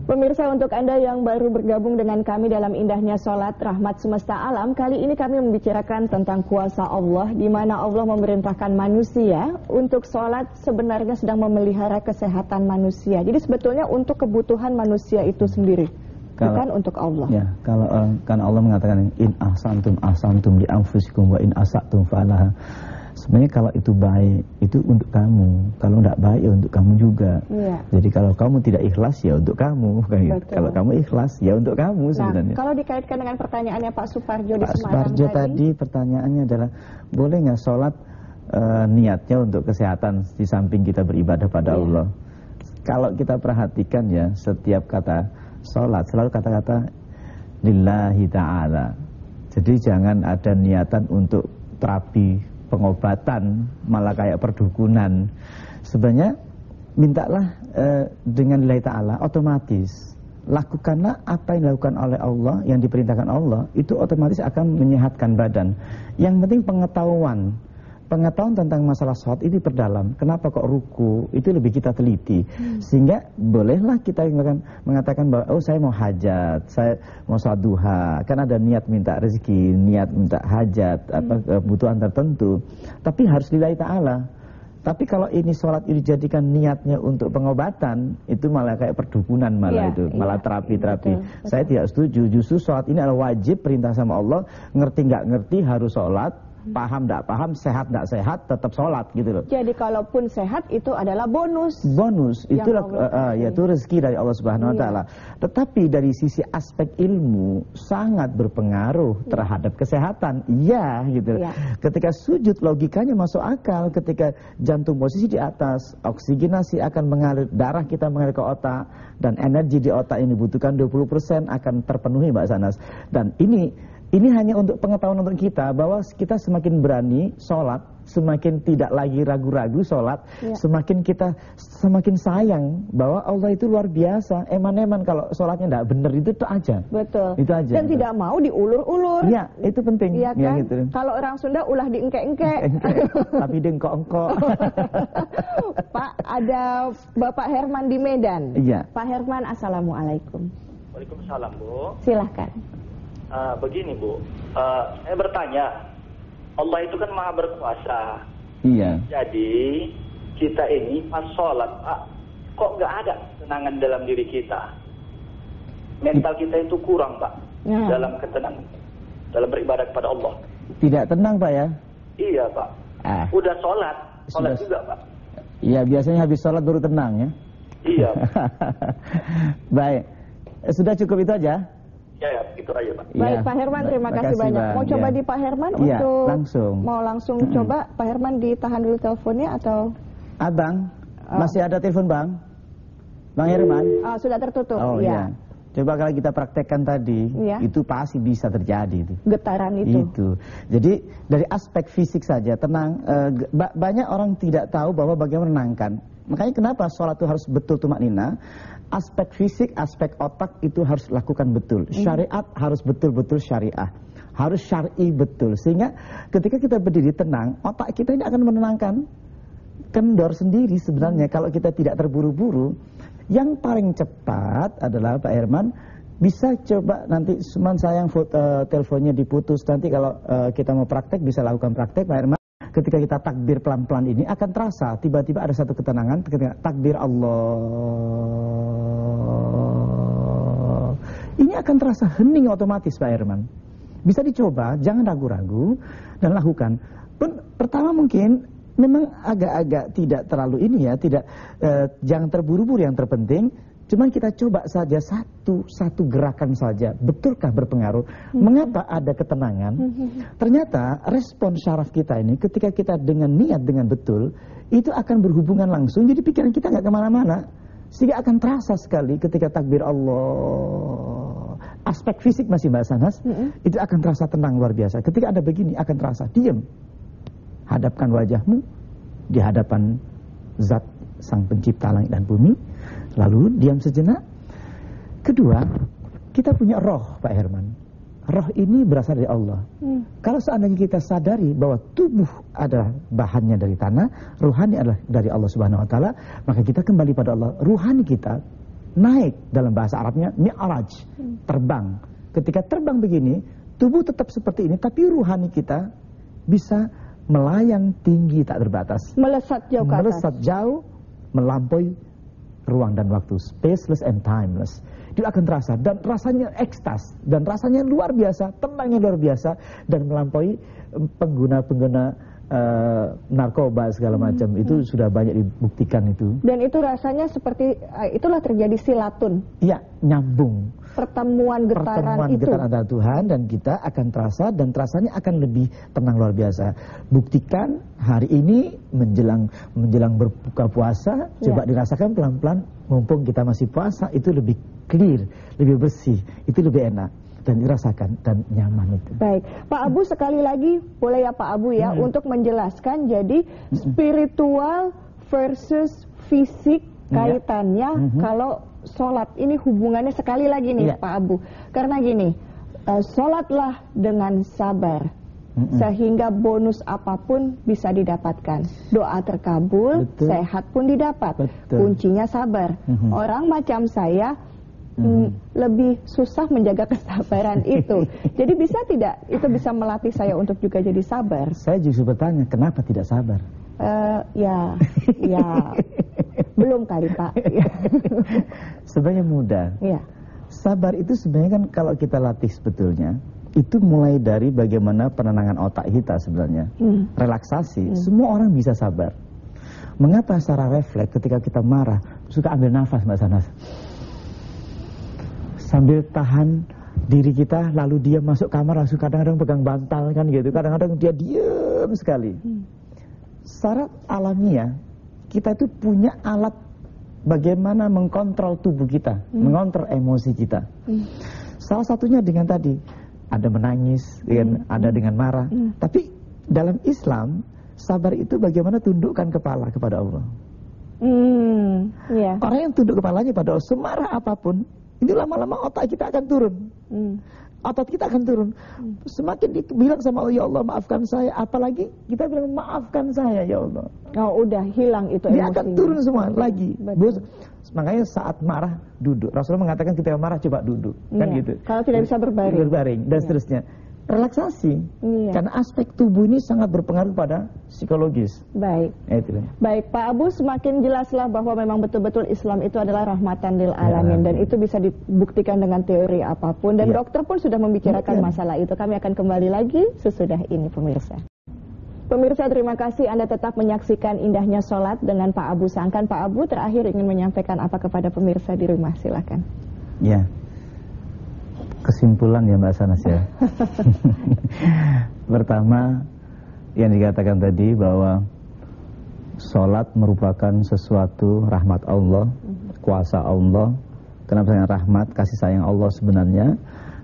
Pemirsa, untuk Anda yang baru bergabung dengan kami dalam indahnya sholat rahmat semesta alam, kali ini kami membicarakan tentang kuasa Allah, di mana Allah memerintahkan manusia untuk sholat sebenarnya sedang memelihara kesehatan manusia. Jadi sebetulnya untuk kebutuhan manusia itu sendiri, bukan untuk Allah. Ya, kalau kan Allah mengatakan in ahsantum li anfusikum wa in asatum falaha. Sebenarnya kalau itu baik, itu untuk kamu. Kalau tidak baik, ya untuk kamu juga. Ya. Jadi kalau kamu tidak ikhlas, ya untuk kamu. Kalau kamu ikhlas, ya untuk kamu sebenarnya. Kalau dikaitkan dengan pertanyaannya Pak Suparjo di Semarang Pak Suparjo tadi, pertanyaannya adalah, boleh nggak sholat niatnya untuk kesehatan di samping kita beribadah pada Allah? Kalau kita perhatikan ya, setiap kata sholat selalu kata-kata lillahi ta'ala. Jadi jangan ada niatan untuk terapi, pengobatan, malah kayak perdukunan. Sebenarnya mintalah dengan lillahi ta'ala, otomatis lakukanlah apa yang dilakukan oleh Allah, yang diperintahkan Allah, itu otomatis akan menyehatkan badan. Yang penting pengetahuan tentang masalah sholat itu perdalam. Kenapa kok ruku, itu lebih kita teliti. Sehingga bolehlah kita mengatakan bahwa, oh saya mau hajat, saya mau sholat duha. Kan ada niat minta rezeki, niat minta hajat, kebutuhan tertentu. Tapi harus lillahi ta'ala. Tapi kalau ini sholat ini dijadikan niatnya untuk pengobatan, itu malah kayak perdukunan malah malah terapi-terapi. Saya tidak setuju. Justru sholat ini adalah wajib, perintah sama Allah. Ngerti nggak ngerti harus sholat. Paham tidak paham, sehat tidak sehat, tetap sholat gitu loh. Jadi kalaupun sehat itu adalah bonus. Bonus, itulah yaitu rezeki dari Allah Subhanahu Wa Taala. Tetapi dari sisi aspek ilmu sangat berpengaruh terhadap kesehatan. Iya gitu. Ketika sujud logikanya masuk akal. Ketika jantung posisi di atas, oksigenasi akan mengalir, darah kita mengalir ke otak, dan energi di otak ini butuhkan 20% akan terpenuhi Mbak Sanas. Dan ini hanya untuk pengetahuan untuk kita, bahwa kita semakin berani sholat, semakin tidak lagi ragu-ragu sholat, semakin sayang bahwa Allah itu luar biasa. Eman-eman kalau sholatnya tidak benar itu aja. Betul. Itu aja. Dan tidak mau diulur-ulur. Iya, itu penting. Iya kan? Ya, gitu. Kalau orang Sunda ulah diengke-engke. Tapi diengkok-engkok. Pak, ada Bapak Herman di Medan. Iya. Pak Herman, assalamualaikum. Waalaikumsalam, Bu. Silahkan. Begini Bu, saya bertanya, Allah itu kan maha berkuasa. Iya. Jadi kita ini pas sholat, kok nggak ada ketenangan dalam diri kita? Mental kita itu kurang Pak, dalam ketenangan, dalam beribadah kepada Allah. Tidak tenang Pak ya? Iya Pak. Udah sholat juga Pak. Iya, biasanya habis sholat baru tenang ya. Iya. Baik, sudah cukup itu aja. Ya, itu aja Pak. Baik, Pak Herman, terima kasih banyak. Mau coba di Pak Herman untuk langsung coba Pak Herman ditahan dulu teleponnya atau? Abang, masih ada telepon Bang Herman? Sudah tertutup. Oh iya. Coba kalau kita praktekkan tadi, itu pasti bisa terjadi itu. Getaran itu. Jadi dari aspek fisik saja tenang. Banyak orang tidak tahu bahwa bagaimana menenangkan. Makanya kenapa sholat itu harus betul tumaknina. Aspek fisik, aspek otak itu harus lakukan betul. Syariat harus betul-betul syariah. Harus syar'i betul. Sehingga ketika kita berdiri tenang, otak kita ini akan menenangkan. Kendor sendiri sebenarnya kalau kita tidak terburu-buru. Yang paling cepat adalah Pak Herman, bisa coba nanti cuman sayang teleponnya diputus. Nanti kalau kita mau praktek bisa lakukan praktek Pak Herman. Ketika kita takbir pelan-pelan ini akan terasa tiba-tiba ada satu ketenangan ketika takbir Allah. Ini akan terasa hening otomatis Pak Herman. Bisa dicoba, jangan ragu-ragu dan lakukan. Pertama mungkin memang agak-agak tidak terlalu jangan terburu-buru, yang terpenting cuman kita coba saja satu gerakan saja. Betulkah berpengaruh? Mengapa ada ketenangan? Ternyata respon syaraf kita ini ketika kita dengan niat dengan betul, itu akan berhubungan langsung. Jadi pikiran kita nggak kemana-mana. Sehingga akan terasa sekali ketika takbir Allah. Aspek fisik masih Mbak Sanas, itu akan terasa tenang luar biasa. Ketika ada begini akan terasa diam. Hadapkan wajahmu di hadapan Zat Sang Pencipta langit dan bumi. Lalu diam sejenak. Kedua, kita punya roh Pak Herman. Roh ini berasal dari Allah. Kalau seandainya kita sadari bahwa tubuh adalah bahannya dari tanah, ruhani adalah dari Allah Subhanahu Wa Taala, maka kita kembali pada Allah. Ruhani kita naik, dalam bahasa Arabnya mi'raj, terbang. Ketika terbang begini, tubuh tetap seperti ini, tapi ruhani kita bisa melayang tinggi tak terbatas. Melesat jauh ke atas. Melesat jauh, melampaui ruang dan waktu, spaceless and timeless. Itu akan terasa, dan rasanya ekstas, dan rasanya luar biasa, tenangnya luar biasa, dan melampaui pengguna-pengguna narkoba segala macam. Itu sudah banyak dibuktikan itu. Dan itu rasanya seperti itulah terjadi silatun. Iya, nyambung. Pertemuan getaran antara Tuhan dan kita akan terasa, dan terasanya akan lebih tenang luar biasa. Buktikan hari ini menjelang berbuka puasa, coba dirasakan pelan-pelan, mumpung kita masih puasa, itu lebih clear, lebih bersih, itu lebih enak dan dirasakan dan nyaman itu. Baik, Pak Abu sekali lagi boleh ya Pak Abu ya untuk menjelaskan jadi spiritual versus fisik kaitannya kalau sholat ini hubungannya sekali lagi nih Pak Abu. Karena gini, sholatlah dengan sabar sehingga bonus apapun bisa didapatkan. Doa terkabul, sehat pun didapat. Kuncinya sabar. Orang macam saya lebih susah menjaga kesabaran itu. Jadi bisa tidak itu bisa melatih saya untuk juga jadi sabar? Saya justru bertanya, kenapa tidak sabar? Ya belum kali Pak. Sebenarnya mudah. Ya. Sabar itu sebenarnya kan kalau kita latih sebetulnya, itu mulai dari bagaimana penenangan otak kita sebenarnya. Relaksasi, semua orang bisa sabar. Mengapa secara refleks ketika kita marah suka ambil nafas Mbak Sanas? Sambil tahan diri kita, lalu dia masuk kamar langsung kadang-kadang pegang bantal kan gitu, kadang-kadang dia diam sekali. Secara alamiah kita itu punya alat bagaimana mengkontrol tubuh kita, mengontrol emosi kita. Salah satunya dengan tadi ada menangis, ada dengan marah. Tapi dalam Islam sabar itu bagaimana tundukkan kepala kepada Allah. Orang yang tunduk kepalanya pada Allah, semarah apapun, ini lama-lama otak kita akan turun. Otot kita akan turun. Semakin dibilang sama Allah, ya Allah maafkan saya, apalagi kita bilang maafkan saya ya Allah. Oh udah hilang itu dia emosi. Akan turun semua lagi. Makanya saat marah duduk. Rasulullah mengatakan ketika marah coba duduk, kan gitu. Kalau tidak bisa berbaring dan seterusnya. Relaksasi. Karena aspek tubuh ini sangat berpengaruh pada psikologis. Baik. Baik Pak Abu, semakin jelaslah bahwa memang betul-betul Islam itu adalah rahmatan lil alamin dan itu bisa dibuktikan dengan teori apapun dan dokter pun sudah membicarakan masalah itu. Kami akan kembali lagi sesudah ini pemirsa. Pemirsa, terima kasih Anda tetap menyaksikan indahnya sholat dengan Pak Abu Sangkan. Pak Abu terakhir ingin menyampaikan apa kepada pemirsa di rumah, silakan. Ya. Kesimpulan ya Mbak Sanas ya. Pertama yang dikatakan tadi bahwa sholat merupakan sesuatu rahmat Allah, kuasa Allah. Kenapa saya rahmat, kasih sayang Allah sebenarnya.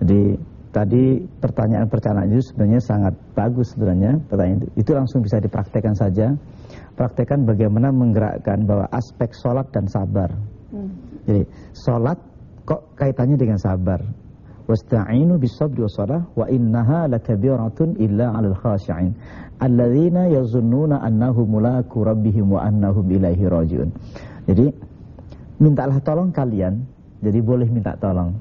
Jadi tadi pertanyaan itu sebenarnya sangat bagus sebenarnya. Pertanyaan itu langsung bisa dipraktekkan saja. Praktekkan bagaimana menggerakkan bahwa aspek sholat dan sabar. Jadi sholat kok kaitannya dengan sabar. Wasta'inu bis-sabri was-salah wa innaha lakabiratun illa 'alal khashi'in alladzina yazunnuna annahum mulaqu rabbihim wa annahum ilaihi raji'un. Jadi mintalah tolong kalian, jadi boleh minta tolong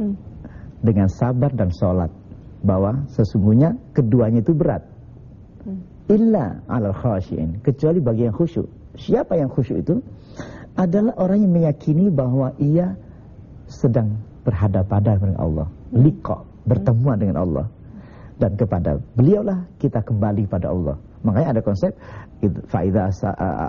dengan sabar dan sholat, bahwa sesungguhnya keduanya itu berat. Illa 'alal khashi'in, kecuali bagi yang khusyuk. Siapa yang khusyuk itu? Adalah orang yang meyakini bahwa ia sedang berhadapan dengan Allah, liqa, bertemuan dengan Allah, dan kepada beliaulah kita kembali pada Allah. Makanya ada konsep fa idza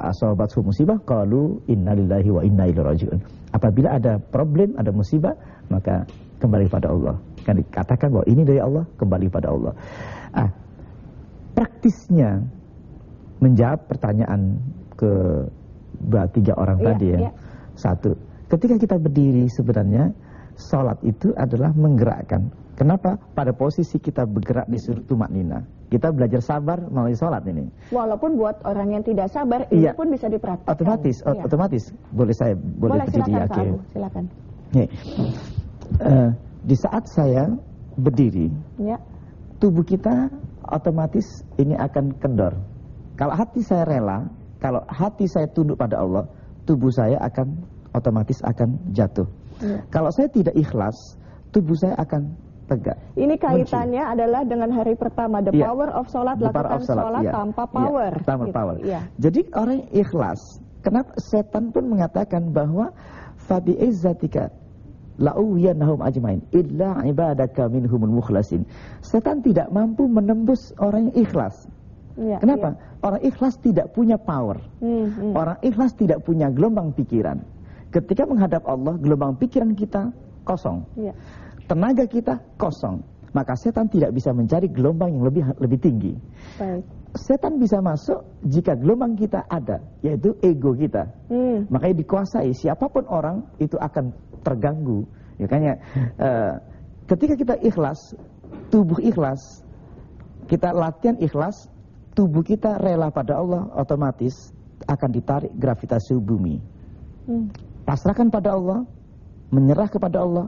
asabathu musibah qalu inna lillahi wa inna ilaihi raji'un. Apabila ada problem, ada musibah, maka kembali pada Allah. Kan dikatakan bahwa ini dari Allah, kembali pada Allah. Praktisnya menjawab pertanyaan tiga orang tadi ya. Satu, ketika kita berdiri sebenarnya salat itu adalah menggerakkan. Kenapa? Pada posisi kita bergerak di sudut tumaknina, kita belajar sabar melalui salat ini. Walaupun buat orang yang tidak sabar, ini pun bisa dipraktikkan. Otomatis. Boleh terjadi silakan, silakan. Di saat saya berdiri, tubuh kita otomatis ini akan kendor. Kalau hati saya rela, kalau hati saya tunduk pada Allah, tubuh saya akan otomatis akan jatuh. Kalau saya tidak ikhlas, tubuh saya akan tegak. Ini kaitannya adalah dengan hari pertama, the power of sholat, lakukan sholat tanpa power. Tanpa power. Ya. Jadi orang yang ikhlas, kenapa setan pun mengatakan bahwa fabi izzatika la'uwiyanahum ajmain illa ibadaka minhumul mukhlasin. Setan tidak mampu menembus orang yang ikhlas. Kenapa? Orang ikhlas tidak punya power. Orang ikhlas tidak punya gelombang pikiran. Ketika menghadap Allah, gelombang pikiran kita kosong. Tenaga kita kosong. Maka setan tidak bisa mencari gelombang yang lebih tinggi. Baik. Setan bisa masuk jika gelombang kita ada, yaitu ego kita. Makanya dikuasai, siapapun orang itu akan terganggu. Makanya ketika kita ikhlas, tubuh ikhlas, kita latihan ikhlas, tubuh kita rela pada Allah, otomatis akan ditarik gravitasi bumi. Pasrahkan pada Allah, menyerah kepada Allah,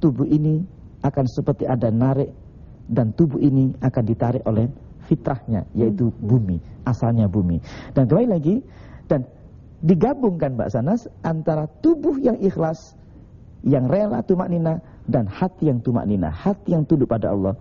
tubuh ini akan seperti ada narik, dan tubuh ini akan ditarik oleh fitrahnya, yaitu bumi, asalnya bumi. Dan kembali lagi, dan digabungkan Mbak Sanas antara tubuh yang ikhlas, yang rela tumak nina, dan hati yang tumak nina, hati yang tunduk pada Allah.